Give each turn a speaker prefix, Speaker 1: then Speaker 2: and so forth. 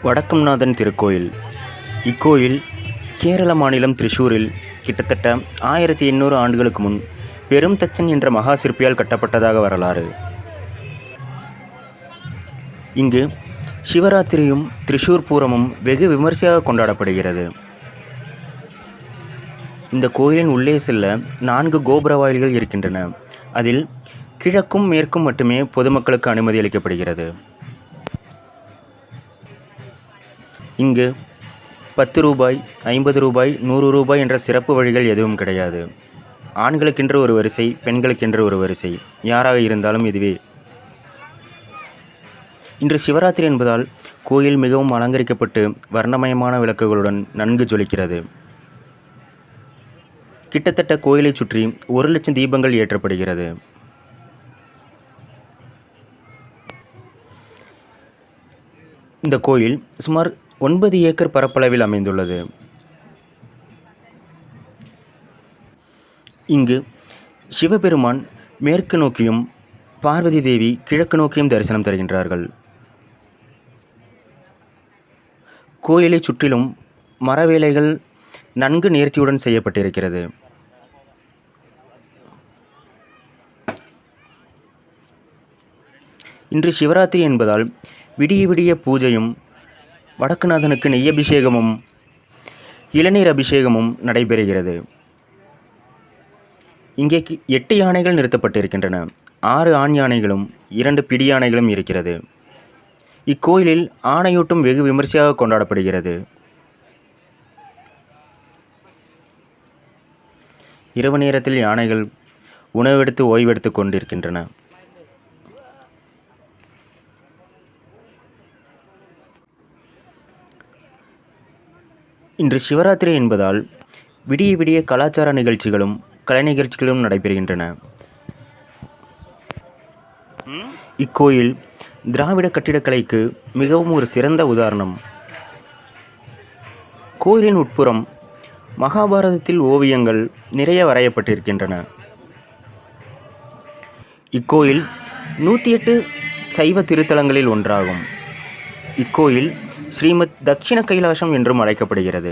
Speaker 1: வடக்கம்நாதன் திருக்கோயில். இக்கோயில் கேரள மாநிலம் திரிசூரில் கிட்டத்தட்ட 1800 ஆண்டுகளுக்கு முன் பெரும் தச்சன் என்ற மகா சிற்பியால் கட்டப்பட்டதாக வரலாறு. இங்கு சிவராத்திரியும் திரிசூர் பூரமும் வெகு விமர்சையாக கொண்டாடப்படுகிறது. இந்த கோயிலின் உள்ளே செல்ல 4 கோபுர வாயில்கள் இருக்கின்றன. அதில் கிழக்கும் மேற்கும் மட்டுமே பொதுமக்களுக்கு அனுமதி அளிக்கப்படுகிறது. இங்கு 10 ரூபாய், 50 ரூபாய், 100 ரூபாய் என்ற சிறப்பு வழிகள் எதுவும் கிடையாது. ஆண்களுக்கென்று ஒரு வரிசை, பெண்களுக்கென்று ஒரு வரிசை, யாராக இருந்தாலும் இதுவே. இன்று சிவராத்திரி என்பதால் கோயில் மிகவும் அலங்கரிக்கப்பட்டு வர்ணமயமான விளக்குகளுடன் நன்கு ஜொலிக்கிறது. கிட்டத்தட்ட கோயிலை சுற்றி 1 லட்சம் தீபங்கள் ஏற்றப்படுகிறது. இந்த கோயில் சுமார் 9 ஏக்கர் பரப்பளவில் அமைந்துள்ளது. இங்கு சிவபெருமான் மேற்கு நோக்கியும் பார்வதி தேவி கிழக்கு நோக்கியும் தரிசனம் தருகின்றார்கள். கோயிலை சுற்றிலும் மரவேலைகள் நன்கு நேர்த்தியுடன் செய்யப்பட்டிருக்கிறது. இன்று சிவராத்திரி என்பதால் விடிய விடிய பூஜையும் வடக்குநாதனுக்கு நெய் அபிஷேகமும் இளநீர் அபிஷேகமும் நடைபெறுகிறது. இங்கே 8 யானைகள் நிறுத்தப்பட்டிருக்கின்றன. 6 ஆண் யானைகளும் 2 பிடி யானைகளும் இருக்கிறது. இக்கோயிலில் ஆணையூட்டும் வெகு விமர்சையாக கொண்டாடப்படுகிறது. இரவு நேரத்தில் யானைகள் உணவெடுத்து ஓய்வெடுத்து கொண்டிருக்கின்றன. இன்று சிவராத்திரி என்பதால் விடிய விடிய கலாச்சார நிகழ்ச்சிகளும் கலை நிகழ்ச்சிகளும் நடைபெறுகின்றன. இக்கோயில் திராவிட கட்டிடக்கலைக்கு மிகவும் ஒரு சிறந்த உதாரணம். கோயிலின் உட்புறம் மகாபாரதத்தில் ஓவியங்கள் நிறைய வரையப்பட்டிருக்கின்றன. இக்கோயில் 108 சைவ திருத்தலங்களில் ஒன்றாகும். இக்கோயில் ஸ்ரீமத் தக்ஷிண கைலாசம் என்றும் அழைக்கப்படுகிறது.